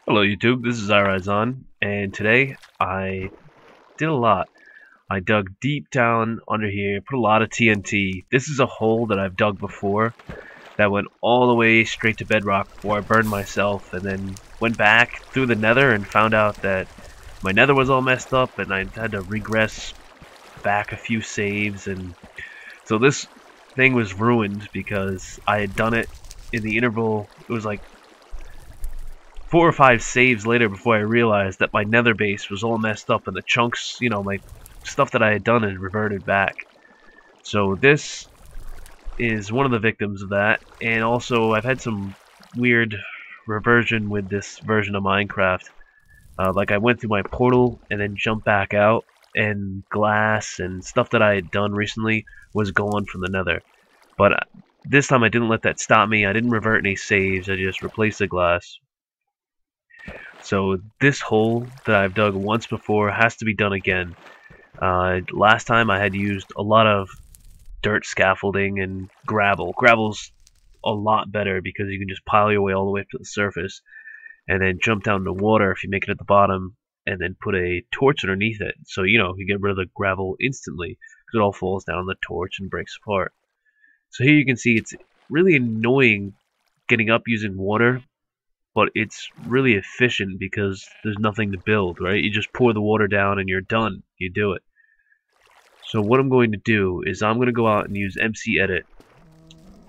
Hello YouTube, this is Iriseon, and today I did a lot. I dug deep down under here, put a lot of TNT. This is a hole that I've dug before that went all the way straight to bedrock before I burned myself, and then went back through the nether and found out that my nether was all messed up and I had to regress back a few saves, and so this thing was ruined because I had done it in the interval. It was like 4 or 5 saves later before I realized that my nether base was all messed up and the chunks, my stuff that I had done had reverted back. So this is one of the victims of that, and also I've had some weird reversion with this version of Minecraft. Like I went through my portal and then jumped back out, and glass and stuff that I had done recently was gone from the nether. But this time I didn't let that stop me. I didn't revert any saves, I just replaced the glass. So this hole that I've dug once before has to be done again. Last time I had used a lot of dirt scaffolding and gravel. Gravel's a lot better because you can just pile your way all the way up to the surface and then jump down to water if you make it at the bottom and then put a torch underneath it. So, you get rid of the gravel instantly because it all falls down the torch and breaks apart. So here you can see it's really annoying getting up using water, but it's really efficient because there's nothing to build, right? You just pour the water down and you're done. You do it. So what I'm going to do is I'm going to go out and use MC Edit,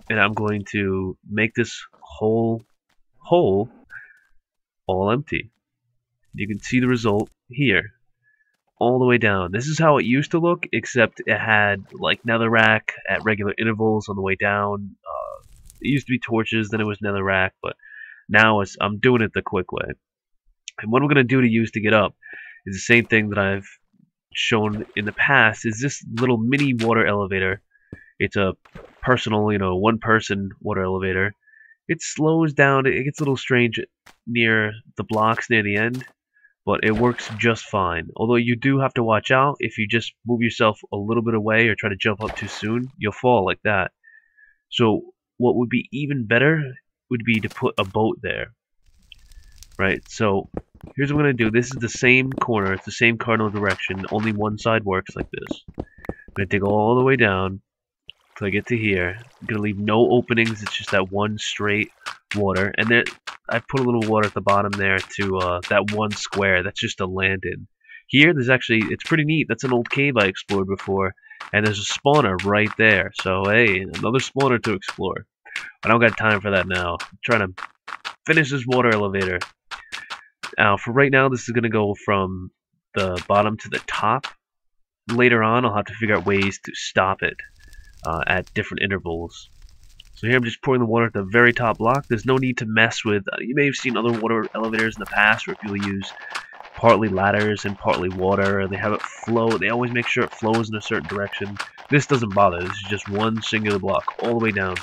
and I'm going to make this whole hole all empty. You can see the result here, all the way down. This is how it used to look, except it had like netherrack at regular intervals on the way down. It used to be torches, then it was netherrack, but now I'm doing it the quick way. And what I'm going to do to use to get up is the same thing that I've shown in the past, is this little mini water elevator. It's a personal, one-person water elevator. It slows down, it gets a little strange near the blocks near the end, but it works just fine. Although you do have to watch out. If you just move yourself a little bit away or try to jump up too soon, you'll fall like that. So what would be even better would be to put a boat there. Right, so here's what I'm going to do. This is the same corner, it's the same cardinal direction, only one side works like this. I'm going to dig all the way down until I get to here. I'm going to leave no openings, it's just that one straight water. And there, I put a little water at the bottom there to that one square, that's just a land-in. Here, there's actually, it's pretty neat, that's an old cave I explored before. And there's a spawner right there, so hey, another spawner to explore. I don't got time for that now. I'm trying to finish this water elevator. Now, for right now, this is going to go from the bottom to the top. Later on, I'll have to figure out ways to stop it at different intervals. So here I'm just pouring the water at the very top block. There's no need to mess with, you may have seen other water elevators in the past where people use partly ladders and partly water, and they have it flow. They always make sure it flows in a certain direction. This doesn't bother. This is just one singular block all the way down.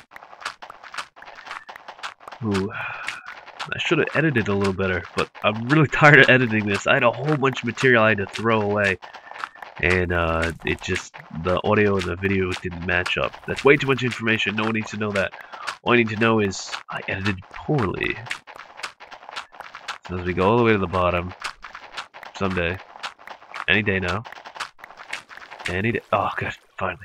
Ooh. I should have edited a little better, but I'm really tired of editing this. I had a whole bunch of material I had to throw away, and it just, the audio and the video didn't match up. That's way too much information. No one needs to know that. All you need to know is I edited poorly. So as we go all the way to the bottom, someday, any day now, any day. Oh, good, finally.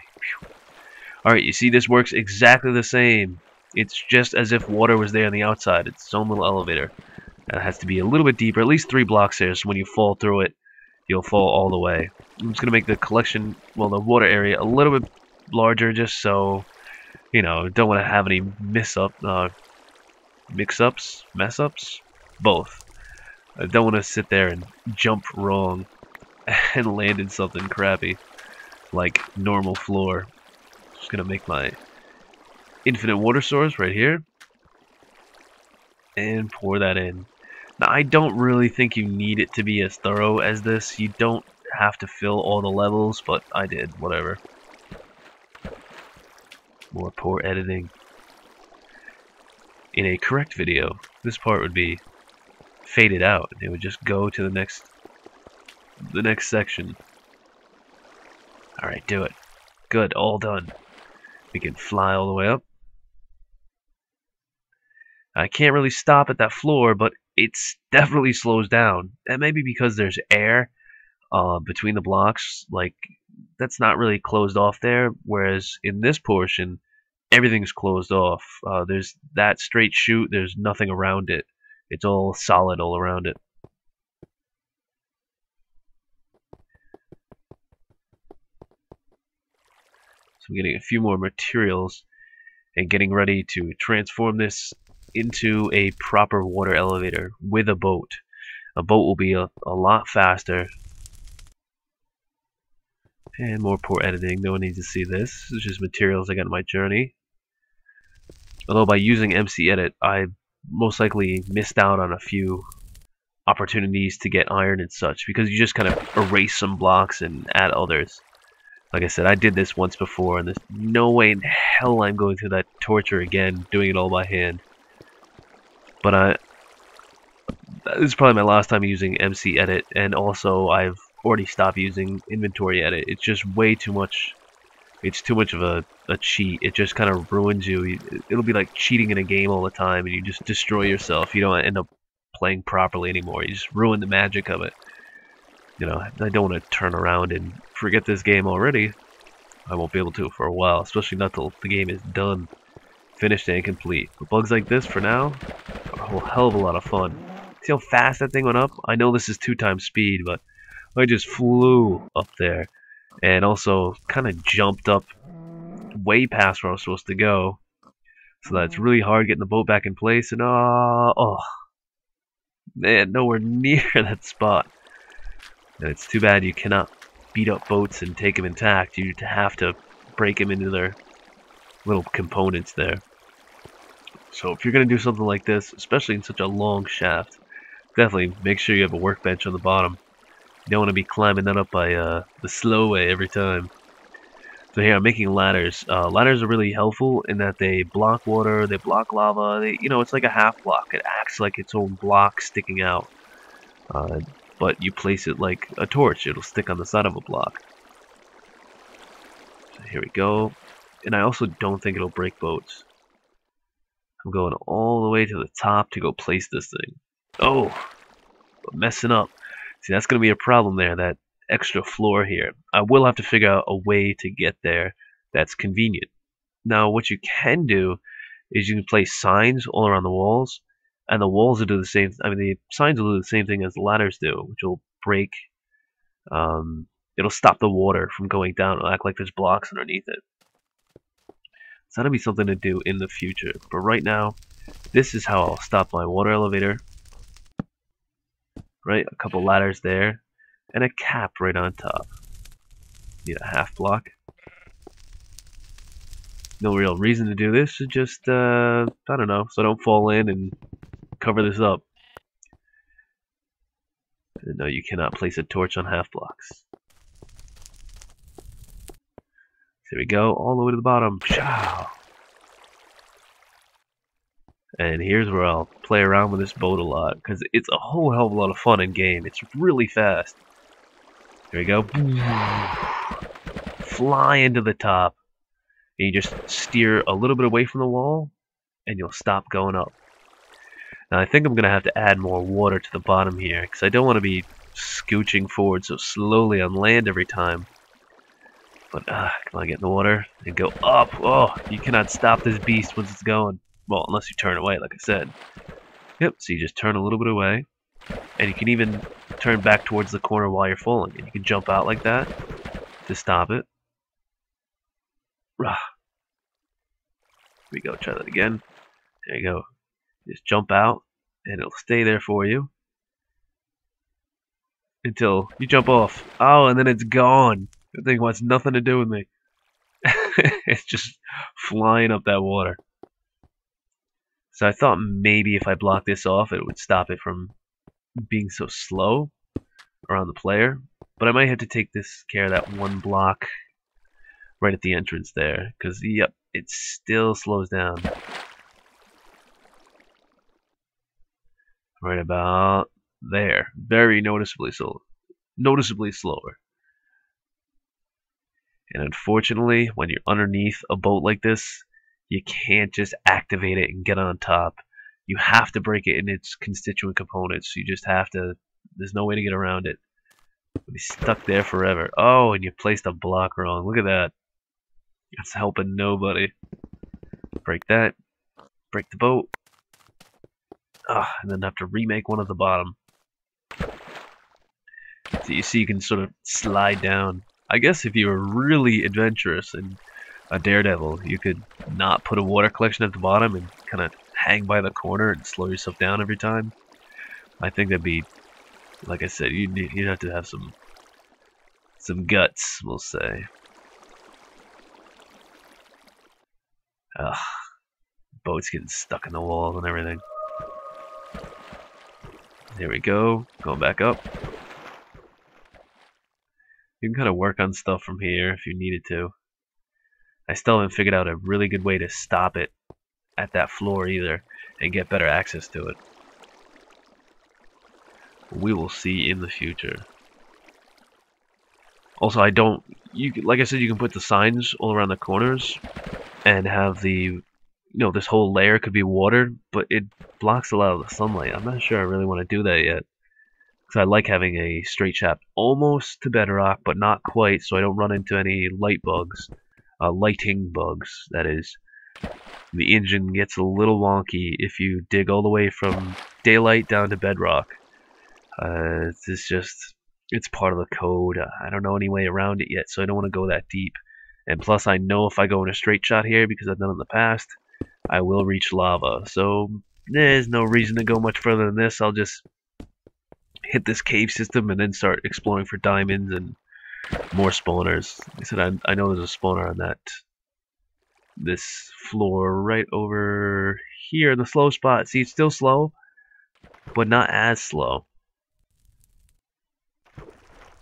Alright, you see this works exactly the same. It's just as if water was there on the outside. It's its own little elevator. It has to be a little bit deeper, at least 3 blocks there, so when you fall through it, you'll fall all the way. I'm just going to make the collection, well, the water area a little bit larger just so, don't want to have any mix-ups, mess-ups? Both. I don't want to sit there and jump wrong and land in something crappy, like normal floor. Just going to make my infinite water source right here and pour that in. Now I don't really think you need it to be as thorough as this. You don't have to fill all the levels, but I did, whatever. More poor editing. In a correct video, this part would be faded out. It would just go to the next section. Alright, do it. Good, all done. We can fly all the way up. I can't really stop at that floor, but it's definitely slows down. And maybe because there's air between the blocks, like that's not really closed off there. Whereas in this portion, everything's closed off. There's that straight chute. There's nothing around it. It's all solid all around it. So I'm getting a few more materials and getting ready to transform this into a proper water elevator with a boat. A boat will be a lot faster. And more poor editing, no one needs to see this. This is just materials I got in my journey. Although by using MC Edit, I most likely missed out on a few opportunities to get iron and such, because you just kind of erase some blocks and add others. Like I said, I did this once before, and there's no way in hell I'm going through that torture again, doing it all by hand. But this is probably my last time using MC Edit, and also I've already stopped using Inventory Edit. It's just way too much. It's too much of a cheat. It just kind of ruins you. It'll be like cheating in a game all the time, and you just destroy yourself. You don't end up playing properly anymore. You just ruin the magic of it. You know, I don't want to turn around and forget this game already. I won't be able to for a while, especially not till the game is done, finished and complete. But bugs like this, for now, are a whole hell of a lot of fun. See how fast that thing went up? I know this is 2 times speed, but I just flew up there. And also kind of jumped up way past where I was supposed to go. So that it's really hard getting the boat back in place. And oh man, nowhere near that spot. And it's too bad you cannot beat up boats and take them intact. You have to break them into their little components there. So if you're going to do something like this, especially in such a long shaft, definitely make sure you have a workbench on the bottom. You don't want to be climbing that up by the slow way every time. So here I'm making ladders. Ladders are really helpful in that they block water, they block lava. You know, it's like a half block. It acts like its own block sticking out. But you place it like a torch. It'll stick on the side of a block. So here we go. And I also don't think it'll break boats. I'm going all the way to the top to go place this thing. Oh, I'm messing up. See, that's going to be a problem there, that extra floor here. I will have to figure out a way to get there that's convenient. Now, what you can do is you can place signs all around the walls, and the walls will do the same. I mean, the signs will do the same thing as the ladders do, which will break. It'll stop the water from going down. It'll act like there's blocks underneath it. So that'll be something to do in the future. But right now, this is how I'll stop my water elevator. Right, a couple ladders there, and a cap right on top. Need a half block. No real reason to do this, just, I don't know, so I don't fall in and cover this up. And no, you cannot place a torch on half blocks. There we go, all the way to the bottom. Pshaw! And here's where I'll play around with this boat a lot, because it's a whole hell of a lot of fun in game. It's really fast. There we go. Fly into the top. And you just steer a little bit away from the wall, and you'll stop going up. Now I think I'm going to have to add more water to the bottom here, because I don't want to be scooching forward so slowly on land every time. But, come on, get in the water and go up. Oh, you cannot stop this beast once it's going. Well, unless you turn away, like I said. Yep, so you just turn a little bit away. And you can even turn back towards the corner while you're falling. And you can jump out like that to stop it. Here we go, try that again. There you go. Just jump out, and it'll stay there for you. Until you jump off. Oh, and then it's gone. The thing wants nothing to do with me. It's just flying up that water. So I thought maybe if I block this off, it would stop it from being so slow around the player. But I might have to take this care of that one block right at the entrance there. Because, yep, it still slows down. Right about there. Very noticeably so. Noticeably slower. And unfortunately, when you're underneath a boat like this, you can't just activate it and get on top. You have to break it in its constituent components. You just have to. There's no way to get around it. It'll be stuck there forever. Oh, and you placed a block wrong. Look at that. That's helping nobody. Break that. Break the boat. And then have to remake one at the bottom. So you see you can sort of slide down. I guess if you were really adventurous and a daredevil, you could not put a water collection at the bottom and kind of hang by the corner and slow yourself down every time. I think that'd be, like I said, you'd have to have some guts, we'll say. Ugh, boat's getting stuck in the wall and everything. There we go, going back up. You can kind of work on stuff from here if you needed to. I still haven't figured out a really good way to stop it at that floor either and get better access to it. We will see in the future. Also, like I said, you can put the signs all around the corners and have this whole layer could be watered, but it blocks a lot of the sunlight. I'm not sure I really want to do that yet. Because I like having a straight shaft almost to bedrock, but not quite, so I don't run into any lighting bugs, that is. The engine gets a little wonky if you dig all the way from daylight down to bedrock. It's part of the code. I don't know any way around it yet, so I don't want to go that deep. And plus, I know if I go in a straight shot here, because I've done it in the past, I will reach lava. So there's no reason to go much further than this. I'll just hit this cave system and then start exploring for diamonds and more spawners. Like I said, I know there's a spawner on this floor right over here in the slow spot. See, it's still slow, but not as slow.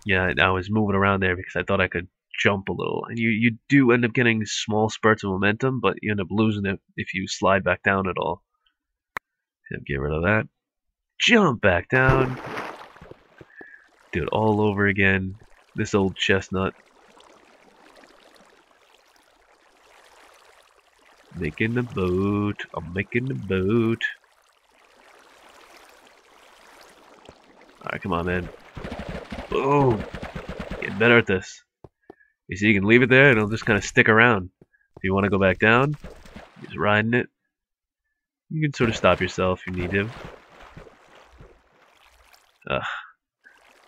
Yeah, I was moving around there because I thought I could jump a little. And you do end up getting small spurts of momentum, but you end up losing it if you slide back down at all. Get rid of that. Jump back down. Do it all over again. This old chestnut. Making the boat. I'm making the boat. Alright, come on, man. Boom! Getting better at this. You see, you can leave it there and it'll just kind of stick around. If you want to go back down, just riding it. You can sort of stop yourself if you need to.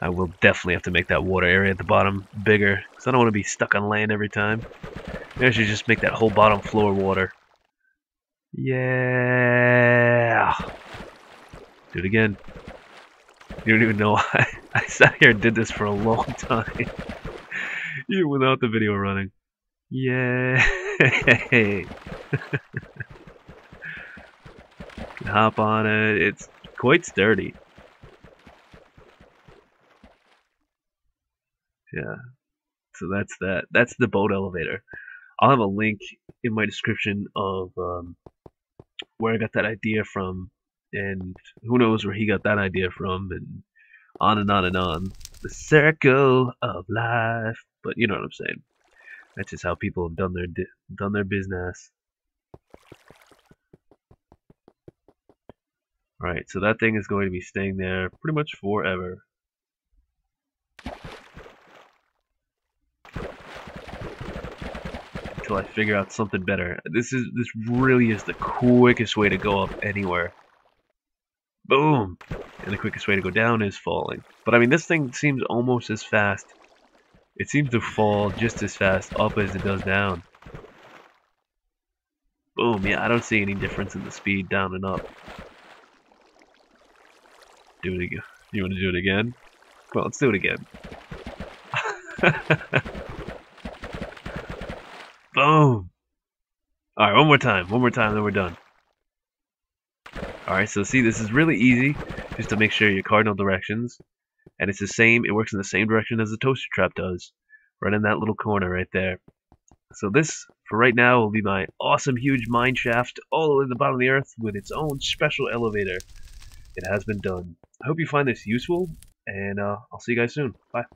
I will definitely have to make that water area at the bottom bigger, because I don't want to be stuck on land every time. Maybe I should just make that whole bottom floor water. Yeah! Do it again. You don't even know I sat here and did this for a long time. Even without the video running. Yay! Can hop on it. It's quite sturdy. Yeah. So that's that. That's the boat elevator. I'll have a link in my description of where I got that idea from, and who knows where he got that idea from, and on and on and on. The circle of life. But you know what I'm saying. That's just how people have done their business. Alright, so that thing is going to be staying there pretty much forever. Until I figure out something better. This really is the quickest way to go up anywhere. Boom! And the quickest way to go down is falling. But I mean, this thing seems almost as fast. It seems to fall just as fast up as it does down. Boom, yeah, I don't see any difference in the speed down and up. Do it again. You want to do it again? Come on, let's do it again. Boom! Alright, one more time, then we're done. Alright, so see, this is really easy, just to make sure your cardinal directions. And it's the same, it works in the same direction as the toaster trap does. Right in that little corner right there. So this, for right now, will be my awesome huge mine shaft all the way to the bottom of the earth with its own special elevator. It has been done. I hope you find this useful, and I'll see you guys soon. Bye.